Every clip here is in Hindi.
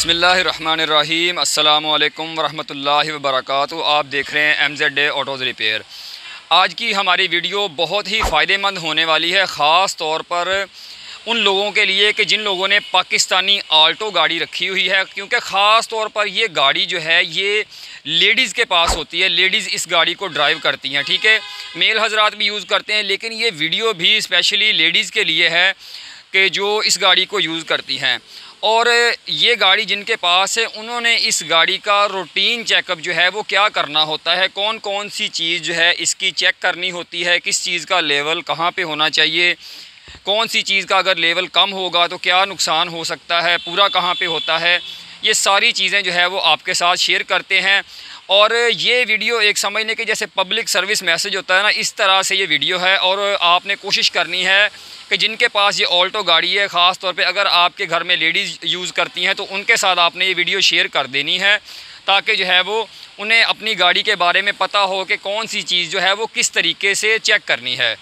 बिस्मिल्लाहिर्रहमानिर्रहीम अस्सलामु अलैकुम वरहमतुल्लाहि वबरकातुहू। आप देख रहे हैं MZ ऑटोज़ रिपेयर। आज की हमारी वीडियो बहुत ही फ़ायदेमंद होने वाली है, ख़ास तौर पर उन लोगों के लिए कि जिन लोगों ने पाकिस्तानी आल्टो गाड़ी रखी हुई है, क्योंकि ख़ास तौर पर ये गाड़ी जो है ये लेडीज़ के पास होती है। लेडीज़ इस गाड़ी को ड्राइव करती हैं, ठीक है। मेल हज़रात भी यूज़ करते हैं, लेकिन ये वीडियो भी स्पेशली लेडीज़ के लिए है कि जो इस गाड़ी को यूज़ करती हैं। और ये गाड़ी जिनके पास है उन्होंने इस गाड़ी का रूटीन चेकअप जो है वो क्या करना होता है, कौन कौन सी चीज़ जो है इसकी चेक करनी होती है, किस चीज़ का लेवल कहाँ पे होना चाहिए, कौन सी चीज़ का अगर लेवल कम होगा तो क्या नुकसान हो सकता है, पूरा कहाँ पे होता है, ये सारी चीज़ें जो है वो आपके साथ शेयर करते हैं। और ये वीडियो एक समझने के जैसे पब्लिक सर्विस मैसेज होता है ना, इस तरह से ये वीडियो है। और आपने कोशिश करनी है कि जिनके पास ये ऑल्टो गाड़ी है, ख़ास तौर पे अगर आपके घर में लेडीज़ यूज़ करती हैं तो उनके साथ आपने ये वीडियो शेयर कर देनी है, ताकि जो है वो उन्हें अपनी गाड़ी के बारे में पता हो कि कौन सी चीज़ जो है वो किस तरीके से चेक करनी है।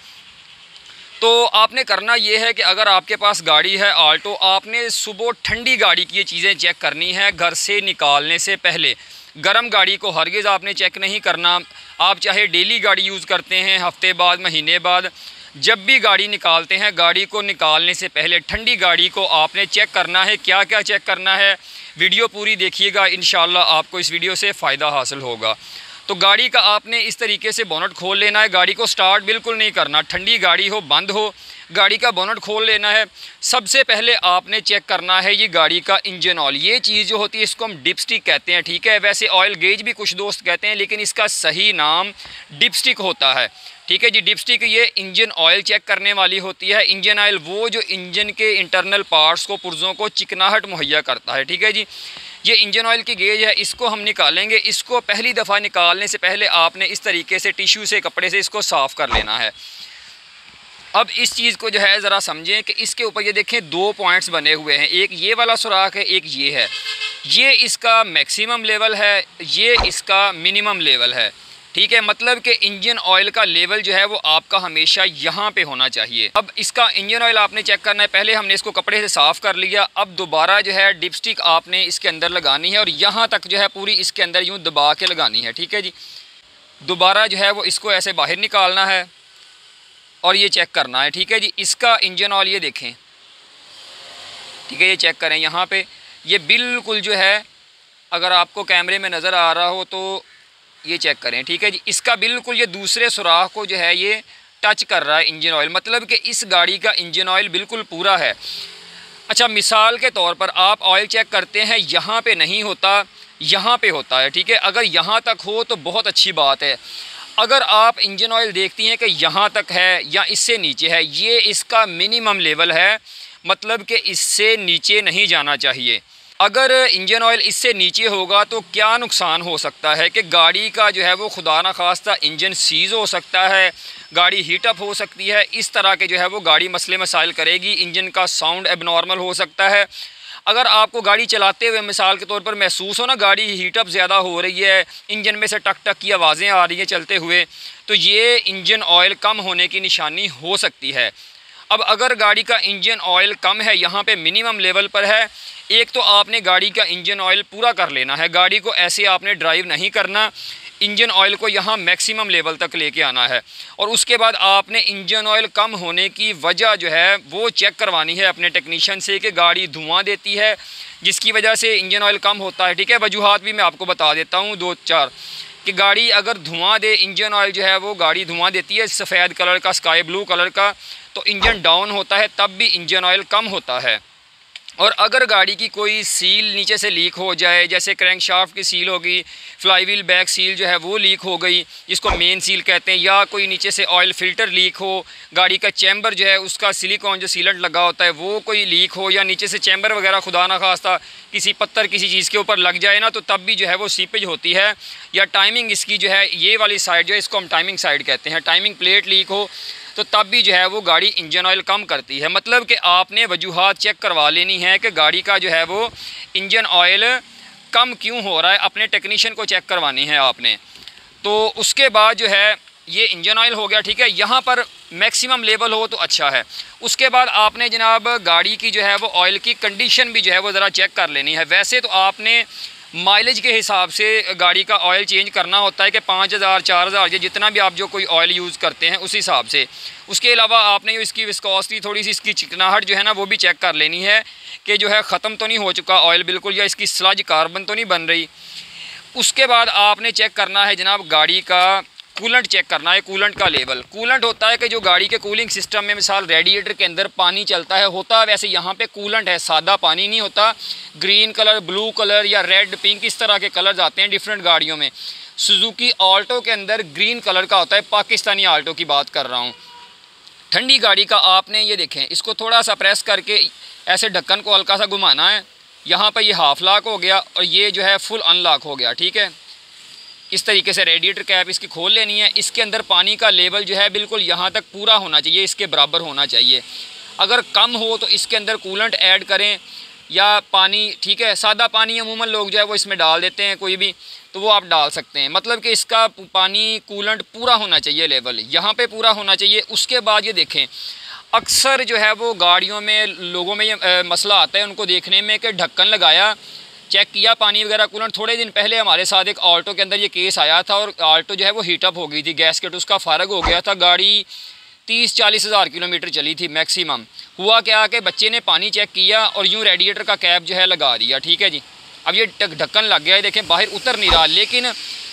तो आपने करना ये है कि अगर आपके पास गाड़ी है आल्टो, आपने सुबह ठंडी गाड़ी की ये चीज़ें चेक करनी है घर से निकालने से पहले। गर्म गाड़ी को हरगिज़ आपने चेक नहीं करना। आप चाहे डेली गाड़ी यूज़ करते हैं, हफ्ते बाद, महीने बाद, जब भी गाड़ी निकालते हैं, गाड़ी को निकालने से पहले ठंडी गाड़ी को आपने चेक करना है। क्या क्या चेक करना है, वीडियो पूरी देखिएगा, इंशाल्लाह आपको इस वीडियो से फ़ायदा हासिल होगा। तो गाड़ी का आपने इस तरीके से बोनट खोल लेना है। गाड़ी को स्टार्ट बिल्कुल नहीं करना, ठंडी गाड़ी हो, बंद हो, गाड़ी का बोनट खोल लेना है। सबसे पहले आपने चेक करना है ये गाड़ी का इंजन ऑयल। ये चीज़ जो होती है इसको हम डिपस्टिक कहते हैं, ठीक है। वैसे ऑयल गेज भी कुछ दोस्त कहते हैं, लेकिन इसका सही नाम डिपस्टिक होता है, ठीक है जी। डिपस्टिक ये इंजन ऑयल चेक करने वाली होती है। इंजन ऑयल वो जो इंजन के इंटरनल पार्ट्स को, पुर्ज़ों को चिकनाहट मुहैया करता है, ठीक है जी। ये इंजन ऑयल की गेज है, इसको हम निकालेंगे। इसको पहली दफ़ा निकालने से पहले आपने इस तरीके से टिश्यू से, कपड़े से इसको साफ़ कर लेना है। अब इस चीज़ को जो है ज़रा समझें कि इसके ऊपर ये देखें दो पॉइंट्स बने हुए हैं, एक ये वाला सुराख है, एक ये है। ये इसका मैक्सिमम लेवल है, ये इसका मिनिमम लेवल है, ठीक है। मतलब कि इंजन ऑयल का लेवल जो है वो आपका हमेशा यहाँ पे होना चाहिए। अब इसका इंजन ऑयल आपने चेक करना है। पहले हमने इसको कपड़े से साफ़ कर लिया, अब दोबारा जो है डिपस्टिक आपने इसके अंदर लगानी है और यहाँ तक जो है पूरी इसके अंदर यूँ दबा के लगानी है, ठीक है जी। दोबारा जो है वो इसको ऐसे बाहर निकालना है और ये चेक करना है, ठीक है जी। इसका इंजन ऑयल ये देखें, ठीक है, ये चेक करें यहाँ पे, ये बिल्कुल जो है अगर आपको कैमरे में नज़र आ रहा हो तो ये चेक करें, ठीक है जी। इसका बिल्कुल ये दूसरे सुराख को जो है ये टच कर रहा है इंजन ऑयल, मतलब कि इस गाड़ी का इंजन ऑयल बिल्कुल पूरा है। अच्छा, मिसाल के तौर पर आप ऑयल चेक करते हैं, यहाँ पे नहीं होता, यहाँ पे होता है, ठीक है। अगर यहाँ तक हो तो बहुत अच्छी बात है। अगर आप इंजन ऑयल देखती हैं कि यहाँ तक है या इससे नीचे है, ये इसका मिनिमम लेवल है, मतलब कि इससे नीचे नहीं जाना चाहिए। अगर इंजन ऑयल इससे नीचे होगा तो क्या नुकसान हो सकता है कि गाड़ी का जो है वो खुदा न खास्ता इंजन सीज़ हो सकता है, गाड़ी हीटअप हो सकती है, इस तरह के जो है वो गाड़ी मसले मसाइल करेगी, इंजन का साउंड एबनॉर्मल हो सकता है। अगर आपको गाड़ी चलाते हुए मिसाल के तौर पर महसूस हो ना गाड़ी हीटअप ज़्यादा हो रही है, इंजन में से टक टक की आवाज़ें आ रही हैं चलते हुए, तो ये इंजन ऑयल कम होने की निशानी हो सकती है। अब अगर गाड़ी का इंजन ऑयल कम है, यहाँ पे मिनिमम लेवल पर है, एक तो आपने गाड़ी का इंजन ऑयल पूरा कर लेना है। गाड़ी को ऐसे आपने ड्राइव नहीं करना, इंजन ऑयल को यहाँ मैक्सिमम लेवल तक लेके आना है। और उसके बाद आपने इंजन ऑयल कम होने की वजह जो है वो चेक करवानी है अपने टेक्नीशियन से कि गाड़ी धुआं देती है, जिसकी वजह से इंजन ऑयल कम होता है, ठीक है। वजूहात भी मैं आपको बता देता हूँ दो चार, कि गाड़ी अगर धुआं दे, इंजन ऑयल जो है वो गाड़ी धुआं देती है सफ़ेद कलर का, स्काई ब्लू कलर का, तो इंजन डाउन होता है, तब भी इंजन ऑयल कम होता है। और अगर गाड़ी की कोई सील नीचे से लीक हो जाए, जैसे क्रैंकशाफ्ट की सील होगी, फ्लाईव्हील बैक सील जो है वो लीक हो गई, जिसको मेन सील कहते हैं, या कोई नीचे से ऑयल फ़िल्टर लीक हो, गाड़ी का चैम्बर जो है उसका सिलिकॉन जो सीलेंट लगा होता है वो कोई लीक हो, या नीचे से चैम्बर वगैरह खुदा ना खास्ता किसी पत्थर किसी चीज़ के ऊपर लग जाए ना, तो तब भी जो है वो सीपेज होती है। या टाइमिंग इसकी जो है ये वाली साइड जो है इसको हम टाइमिंग साइड कहते हैं, टाइमिंग प्लेट लीक हो तो तब भी जो है वो गाड़ी इंजन ऑयल कम करती है। मतलब कि आपने वजूहात चेक करवा लेनी है कि गाड़ी का जो है वो इंजन ऑयल कम क्यों हो रहा है, अपने टेक्नीशियन को चेक करवानी है आपने। तो उसके बाद जो है ये इंजन ऑयल हो गया, ठीक है, यहाँ पर मैक्सिमम लेवल हो तो अच्छा है। उसके बाद आपने जनाब गाड़ी की जो है वो ऑयल की कंडीशन भी जो है वो ज़रा चेक कर लेनी है। वैसे तो आपने माइलेज के हिसाब से गाड़ी का ऑयल चेंज करना होता है कि 5000 4000 या जितना भी आप जो कोई ऑयल यूज़ करते हैं उस हिसाब से। उसके अलावा आपने इसकी विस्कोसिटी, थोड़ी सी इसकी चिकनाहट जो है ना वो भी चेक कर लेनी है कि जो है ख़त्म तो नहीं हो चुका ऑयल बिल्कुल, या इसकी स्लज कार्बन तो नहीं बन रही। उसके बाद आपने चेक करना है जनाब गाड़ी का कूलेंट चेक करना है, कूलेंट का लेवल। कूलेंट होता है कि जो गाड़ी के कूलिंग सिस्टम में मिसाल रेडिएटर के अंदर पानी चलता है, होता है वैसे यहाँ पे कूलेंट है, सादा पानी नहीं होता। ग्रीन कलर, ब्लू कलर या रेड पिंक इस तरह के कलर्स आते हैं डिफरेंट गाड़ियों में। सुजुकी ऑल्टो के अंदर ग्रीन कलर का होता है, पाकिस्तानी ऑल्टो की बात कर रहा हूँ। ठंडी गाड़ी का आपने ये देखें, इसको थोड़ा सा प्रेस करके ऐसे ढक्कन को हल्का सा घुमाना है। यहाँ पर ये हाफ लॉक हो गया और ये जो है फुल अनलॉक हो गया, ठीक है। इस तरीके से रेडिएटर कैप इसकी खोल लेनी है। इसके अंदर पानी का लेवल जो है बिल्कुल यहाँ तक पूरा होना चाहिए, इसके बराबर होना चाहिए। अगर कम हो तो इसके अंदर कूलेंट ऐड करें या पानी, ठीक है, सादा पानी अमूमन लोग जो है वो इसमें डाल देते हैं, कोई भी, तो वो आप डाल सकते हैं। मतलब कि इसका पानी कूलेंट पूरा होना चाहिए, लेवल यहाँ पे पूरा होना चाहिए। उसके बाद ये देखें, अक्सर जो है वो गाड़ियों में लोगों में ये मसला आता है उनको देखने में कि ढक्कन लगाया, चेक किया पानी वगैरह कूलेंट। थोड़े दिन पहले हमारे साथ एक ऑल्टो के अंदर ये केस आया था और ऑल्टो जो है वो हीटअप हो गई थी, गैसकेट उसका फ़ारग हो गया था। गाड़ी 30-40 हज़ार किलोमीटर चली थी मैक्सिमम। हुआ क्या कि बच्चे ने पानी चेक किया और यूँ रेडिएटर का कैप जो है लगा दिया, ठीक है जी। अब ये ढक्कन लग गया है, देखें बाहर उतर नहीं रहा। लेकिन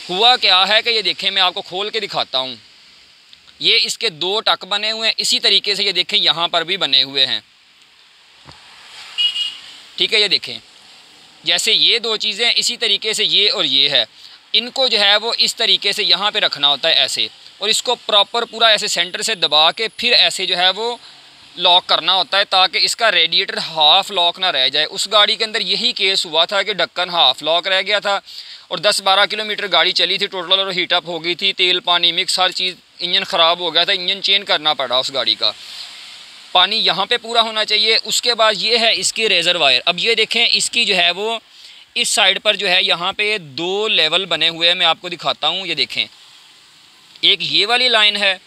हुआ क्या है कि ये देखें, मैं आपको खोल के दिखाता हूँ। ये इसके 2 टक बने हुए हैं, इसी तरीके से ये देखें यहाँ पर भी बने हुए हैं, ठीक है। ये देखें जैसे ये 2 चीज़ें, इसी तरीके से ये और ये है, इनको जो है वो इस तरीके से यहाँ पे रखना होता है ऐसे, और इसको प्रॉपर पूरा ऐसे सेंटर से दबा के फिर ऐसे जो है वो लॉक करना होता है ताकि इसका रेडिएटर हाफ़ लॉक ना रह जाए। उस गाड़ी के अंदर यही केस हुआ था कि ढक्कन हाफ़ लॉक रह गया था और 10-12 किलोमीटर गाड़ी चली थी टोटल और हीटअप हो गई थी, तेल पानी मिक्स हर चीज़, इंजन ख़राब हो गया था, इंजन चेंज करना पड़ा उस गाड़ी का। पानी यहाँ पे पूरा होना चाहिए। उसके बाद ये है इसकी रेज़र वायर। अब ये देखें इसकी जो है वो इस साइड पर जो है यहाँ पे 2 लेवल बने हुए हैं, मैं आपको दिखाता हूँ। ये देखें, एक ये वाली लाइन है,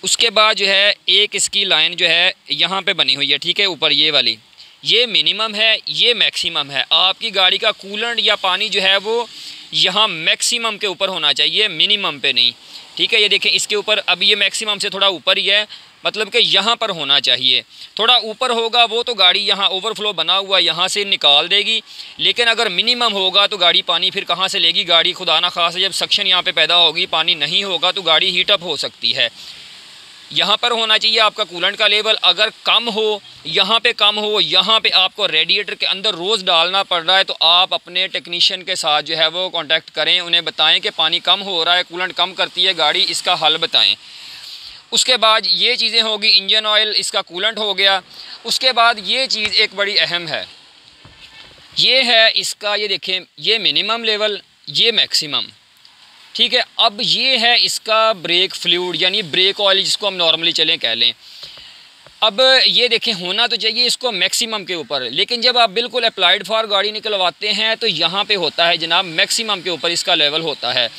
उसके बाद जो है एक इसकी लाइन जो है यहाँ पे बनी हुई है, ठीक है, ऊपर ये वाली, ये मिनिमम है, ये मैक्सिमम है। आपकी गाड़ी का कूलेंट या पानी जो है वो यहाँ मैक्सिमम के ऊपर होना चाहिए, मिनिमम पे नहीं, ठीक है। ये देखें इसके ऊपर, अब ये मैक्सिमम से थोड़ा ऊपर ही है, मतलब कि यहाँ पर होना चाहिए। थोड़ा ऊपर होगा वो तो गाड़ी यहाँ ओवरफ्लो बना हुआ यहाँ से निकाल देगी, लेकिन अगर मिनिमम होगा तो गाड़ी पानी फिर कहाँ से लेगी। गाड़ी खुदा ना खासा जब सक्शन यहाँ पे पैदा होगी, पानी नहीं होगा तो गाड़ी हीटअप हो सकती है। यहाँ पर होना चाहिए आपका कूलेंट का लेवल। अगर कम हो, यहाँ पे कम हो, यहाँ पे आपको रेडिएटर के अंदर रोज़ डालना पड़ रहा है, तो आप अपने टेक्नीशियन के साथ जो है वो कांटेक्ट करें, उन्हें बताएं कि पानी कम हो रहा है, कूलेंट कम करती है गाड़ी, इसका हल बताएं। उसके बाद ये चीज़ें होगी, इंजन ऑयल, इसका कूलेंट हो गया। उसके बाद ये चीज़ एक बड़ी अहम है, ये है इसका, ये देखें, ये मिनिमम लेवल, ये मैक्सिमम, ठीक है। अब ये है इसका ब्रेक फ्लूइड यानी ब्रेक ऑयल, जिसको हम नॉर्मली चलें कह लें। अब ये देखें होना तो चाहिए इसको मैक्सिमम के ऊपर, लेकिन जब आप बिल्कुल अप्लाइड फॉर गाड़ी निकलवाते हैं तो यहाँ पे होता है जनाब मैक्सिमम के ऊपर इसका लेवल होता है।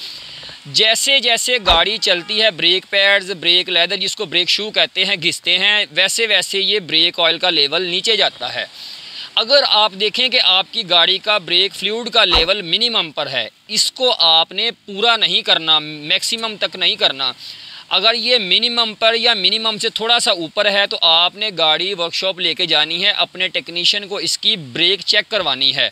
जैसे जैसे गाड़ी चलती है, ब्रेक पैड्स, ब्रेक लेदर, जिसको ब्रेक शू कहते हैं, घिसते हैं, वैसे वैसे ये ब्रेक ऑयल का लेवल नीचे जाता है। अगर आप देखें कि आपकी गाड़ी का ब्रेक फ्लूइड का लेवल मिनिमम पर है, इसको आपने पूरा नहीं करना, मैक्सिमम तक नहीं करना। अगर ये मिनिमम पर या मिनिमम से थोड़ा सा ऊपर है तो आपने गाड़ी वर्कशॉप लेके जानी है, अपने टेक्नीशियन को इसकी ब्रेक चेक करवानी है,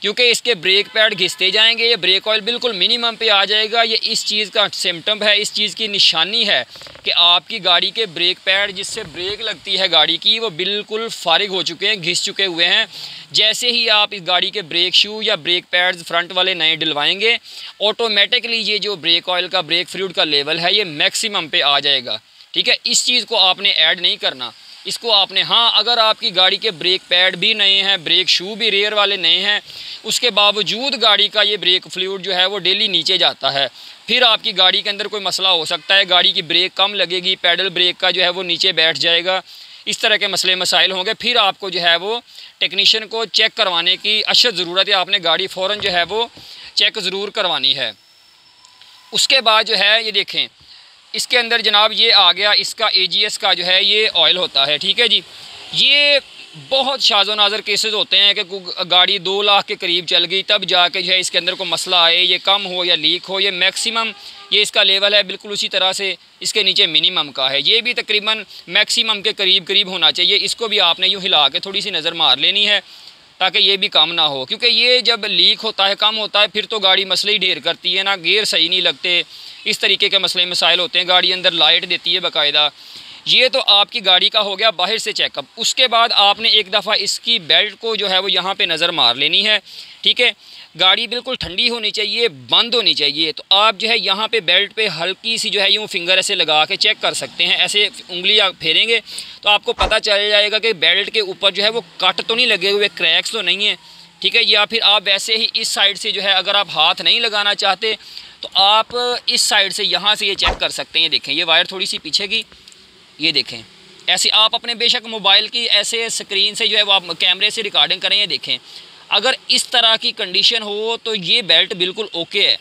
क्योंकि इसके ब्रेक पैड घिसते जाएंगे, ये ब्रेक ऑयल बिल्कुल मिनिमम पे आ जाएगा। ये इस चीज़ का सिम्टम है, इस चीज़ की निशानी है कि आपकी गाड़ी के ब्रेक पैड जिससे ब्रेक लगती है गाड़ी की, वो बिल्कुल फारिग हो चुके हैं, घिस चुके हुए हैं। जैसे ही आप इस गाड़ी के ब्रेक शू या ब्रेक पैड्स फ्रंट वाले नए डलवाएंगे, ऑटोमेटिकली ये जो ब्रेक ऑयल का, ब्रेक फ्लूइड का लेवल है, ये मैक्सिमम पे आ जाएगा, ठीक है। इस चीज़ को आपने ऐड नहीं करना, इसको आपने, हाँ, अगर आपकी गाड़ी के ब्रेक पैड भी नए हैं, ब्रेक शू भी रेयर वाले नए हैं, उसके बावजूद गाड़ी का ये ब्रेक फ्लूइड जो है वो डेली नीचे जाता है, फिर आपकी गाड़ी के अंदर कोई मसला हो सकता है, गाड़ी की ब्रेक कम लगेगी, पैडल ब्रेक का जो है वो नीचे बैठ जाएगा, इस तरह के मसले मसाइल होंगे। फिर आपको जो है वो टेक्नीशियन को चेक करवाने की अशद ज़रूरत है, आपने गाड़ी फ़ौरन जो है वो चेक ज़रूर करवानी है। उसके बाद जो है ये देखें, इसके अंदर जनाब ये आ गया, इसका AGS का जो है ये ऑयल होता है, ठीक है जी। ये बहुत शाज़ो नाज़र केसेस होते हैं कि गाड़ी 2 लाख के करीब चल गई, तब जाके जो है इसके अंदर को मसला आए, ये कम हो या लीक हो। ये मैक्सिमम ये इसका लेवल है, बिल्कुल उसी तरह से इसके नीचे मिनिमम का है। ये भी तकरीबन मैक्सिमम के करीब करीब होना चाहिए। इसको भी आपने यूँ हिला के थोड़ी सी नज़र मार लेनी है ताकि ये भी कम ना हो, क्योंकि ये जब लीक होता है, कम होता है, फिर तो गाड़ी मसले ही ढेर करती है ना, गियर सही नहीं लगते, इस तरीके के मसले मसाइल होते हैं। गाड़ी अंदर लाइट देती है बाकायदा। ये तो आपकी गाड़ी का हो गया बाहर से चेकअप। उसके बाद आपने एक दफ़ा इसकी बेल्ट को जो है वो यहाँ पे नज़र मार लेनी है, ठीक है। गाड़ी बिल्कुल ठंडी होनी चाहिए, बंद होनी चाहिए। तो आप जो है यहाँ पे बेल्ट पे हल्की सी जो है यूँ फिंगर ऐसे लगा के चेक कर सकते हैं। ऐसे उंगली आप फेरेंगे तो आपको पता चल जाएगा कि बेल्ट के ऊपर जो है वो कट तो नहीं लगे हुए, क्रैक्स तो नहीं है, ठीक है। या फिर आप वैसे ही इस साइड से जो है, अगर आप हाथ नहीं लगाना चाहते तो आप इस साइड से यहाँ से ये चेक कर सकते हैं। देखें, ये वायर थोड़ी सी पीछे की, ये देखें। ऐसे आप अपने बेशक मोबाइल की ऐसे स्क्रीन से जो है वो आप कैमरे से रिकॉर्डिंग करें, ये देखें। अगर इस तरह की कंडीशन हो तो ये बेल्ट बिल्कुल ओके है।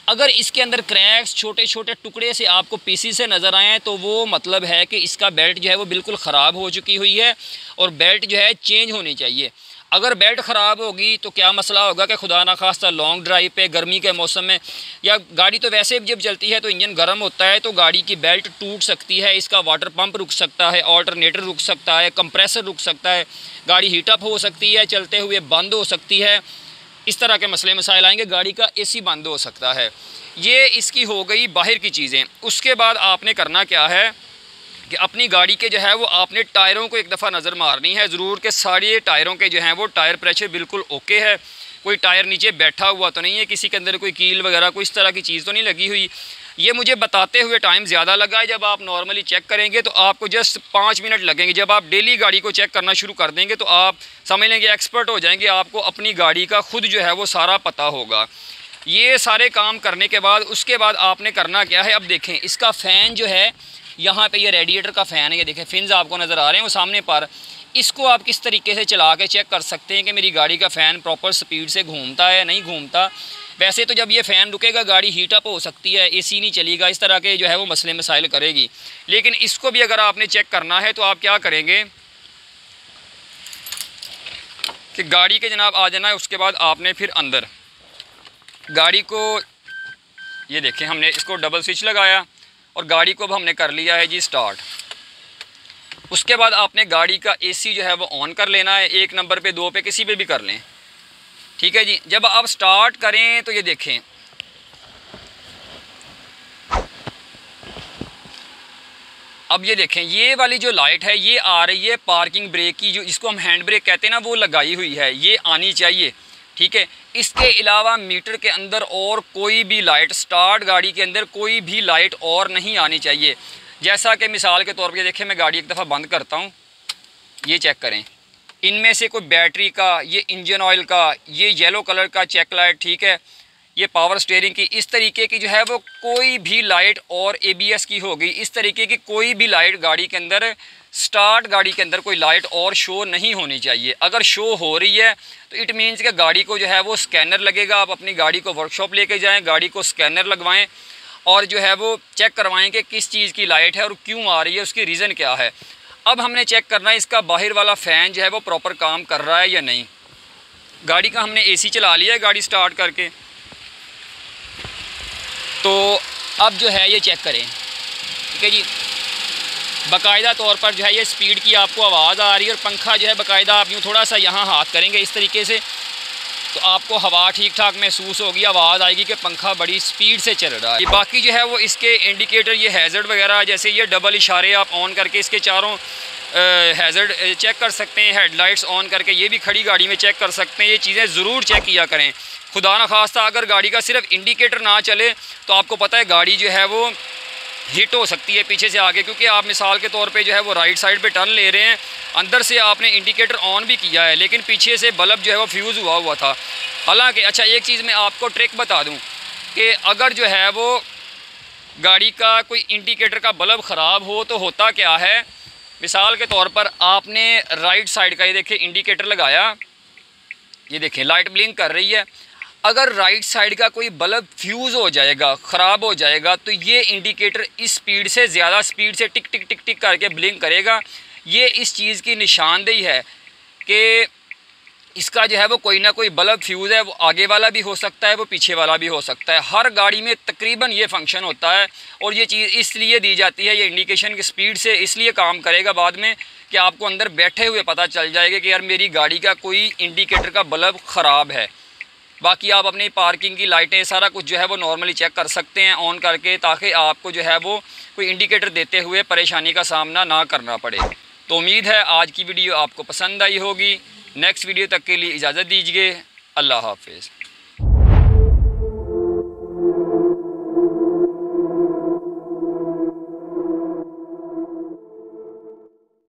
अगर इसके अंदर क्रैक्स, छोटे छोटे टुकड़े से आपको पीसी से नज़र आएँ तो वो मतलब है कि इसका बेल्ट जो है वो बिल्कुल ख़राब हो चुकी हुई है और बेल्ट जो है चेंज होनी चाहिए। अगर बेल्ट ख़राब होगी तो क्या मसला होगा कि खुदा ना खास्ता लॉन्ग ड्राइव पे गर्मी के मौसम में, या गाड़ी तो वैसे भी जब चलती है तो इंजन गर्म होता है तो गाड़ी की बेल्ट टूट सकती है, इसका वाटर पंप रुक सकता है, ऑल्टरनेटर रुक सकता है, कंप्रेसर रुक सकता है, गाड़ी हीटअप हो सकती है, चलते हुए बंद हो सकती है। इस तरह के मसले मसाइल आएंगे, गाड़ी का AC बंद हो सकता है। ये इसकी हो गई बाहर की चीज़ें। उसके बाद आपने करना क्या है कि अपनी गाड़ी के जो है वो आपने टायरों को एक दफ़ा नज़र मारनी है ज़रूर, के सारे टायरों के जो हैं वो टायर प्रेशर बिल्कुल ओके है, कोई टायर नीचे बैठा हुआ तो नहीं है, किसी के अंदर कोई कील वगैरह कोई इस तरह की चीज़ तो नहीं लगी हुई। ये मुझे बताते हुए टाइम ज़्यादा लगा है। जब आप नॉर्मली चेक करेंगे तो आपको जस्ट 5 मिनट लगेंगे। जब आप डेली गाड़ी को चेक करना शुरू कर देंगे तो आप समझ लेंगे एक्सपर्ट हो जाएंगे, आपको अपनी गाड़ी का खुद जो है वो सारा पता होगा। ये सारे काम करने के बाद उसके बाद आपने करना क्या है, अब देखें इसका फ़ैन जो है यहाँ पे, ये रेडिएटर का फ़ैन है, ये देखें फिन्स आपको नज़र आ रहे हैं वो सामने पर। इसको आप किस तरीके से चला के चेक कर सकते हैं कि मेरी गाड़ी का फ़ैन प्रॉपर स्पीड से घूमता है, नहीं घूमता। वैसे तो जब ये फ़ैन रुकेगा गाड़ी हीटअप हो सकती है, AC नहीं चलेगा, इस तरह के जो है वो मसले मसाइल करेगी। लेकिन इसको भी अगर आपने चेक करना है तो आप क्या करेंगे कि गाड़ी के जनाब आ जाना है। उसके बाद आपने फिर अंदर गाड़ी को, ये देखें हमने इसको डबल स्विच लगाया और गाड़ी को अब हमने कर लिया है जी स्टार्ट। उसके बाद आपने गाड़ी का AC जो है वो ऑन कर लेना है, 1 नंबर पे, 2 पे, किसी पे भी कर लें, ठीक है जी। जब आप स्टार्ट करें तो ये देखें अब ये देखें ये वाली जो लाइट है ये आ रही है पार्किंग ब्रेक की, जो इसको हम हैंड ब्रेक कहते हैं ना, वो लगाई हुई है, ये आनी चाहिए, ठीक है। इसके अलावा मीटर के अंदर और कोई भी लाइट, स्टार्ट गाड़ी के अंदर कोई भी लाइट और नहीं आनी चाहिए। जैसा कि मिसाल के तौर पे देखें, मैं गाड़ी एक दफ़ा बंद करता हूँ, ये चेक करें, इनमें से कोई बैटरी का, ये इंजन ऑयल का, ये येलो कलर का चेक लाइट, ठीक है, ये पावर स्टीयरिंग की, इस तरीके की जो है वो कोई भी लाइट, और ABS की हो गई, इस तरीके की कोई भी लाइट गाड़ी के अंदर, स्टार्ट गाड़ी के अंदर कोई लाइट और शो नहीं होनी चाहिए। अगर शो हो रही है तो इट मीन्स कि गाड़ी को जो है वो स्कैनर लगेगा। आप अपनी गाड़ी को वर्कशॉप लेके जाएं, गाड़ी को स्कैनर लगवाएं और जो है वो चेक करवाएं कि किस चीज़ की लाइट है और क्यों आ रही है, उसकी रीज़न क्या है। अब हमने चेक करना है इसका बाहर वाला फ़ैन जो है वो प्रॉपर काम कर रहा है या नहीं। गाड़ी का हमने AC चला लिया है गाड़ी स्टार्ट करके, तो अब जो है ये चेक करें, ठीक है जी। बाकायदा तौर पर जो है ये स्पीड की आपको आवाज़ आ रही है और पंखा जो है बाकायदा आप यूँ थोड़ा सा यहाँ हाथ करेंगे इस तरीके से तो आपको हवा ठीक ठाक महसूस होगी, आवाज़ आएगी कि पंखा बड़ी स्पीड से चल रहा है। बाकी जो है वो इसके इंडिकेटर, ये हैज़र्ड वगैरह, जैसे ये डबल इशारे आप ऑन करके इसके चारों हैज़र्ड चेक कर सकते हैं, हेडलाइट्स ऑन करके ये भी खड़ी गाड़ी में चेक कर सकते हैं। ये चीज़ें ज़रूर चेक किया करें। खुदा न खास्ता अगर गाड़ी का सिर्फ इंडिकेटर ना चले तो आपको पता है गाड़ी जो है वो हिट हो सकती है पीछे से आगे, क्योंकि आप मिसाल के तौर पे जो है वो राइट साइड पे टर्न ले रहे हैं, अंदर से आपने इंडिकेटर ऑन भी किया है लेकिन पीछे से बल्ब जो है वो फ्यूज़ हुआ था। हालांकि अच्छा एक चीज़ मैं आपको ट्रिक बता दूं कि अगर जो है वो गाड़ी का कोई इंडिकेटर का बल्ब ख़राब हो तो होता क्या है, मिसाल के तौर पर आपने राइट साइड का ये देखें इंडिकेटर लगाया, ये देखें लाइट ब्लिंक कर रही है, अगर राइट साइड का कोई बल्ब फ्यूज़ हो जाएगा, ख़राब हो जाएगा, तो ये इंडिकेटर इस स्पीड से, ज़्यादा स्पीड से टिक टिक टिक टिक करके ब्लिंक करेगा। ये इस चीज़ की निशानदेही है कि इसका जो है वो कोई ना कोई बल्ब फ्यूज़ है। वो आगे वाला भी हो सकता है, वो पीछे वाला भी हो सकता है। हर गाड़ी में तकरीबन ये फंक्शन होता है और ये चीज़ इसलिए दी जाती है, ये इंडिकेशन की स्पीड से इसलिए काम करेगा बाद में कि आपको अंदर बैठे हुए पता चल जाएगा कि यार मेरी गाड़ी का कोई इंडिकेटर का बल्ब ख़राब है। बाकी आप अपनी पार्किंग की लाइटें सारा कुछ जो है वो नॉर्मली चेक कर सकते हैं ऑन करके, ताकि आपको जो है वो कोई इंडिकेटर देते हुए परेशानी का सामना ना करना पड़े। तो उम्मीद है आज की वीडियो आपको पसंद आई होगी। नेक्स्ट वीडियो तक के लिए इजाज़त दीजिए। अल्लाह हाफ़िज़।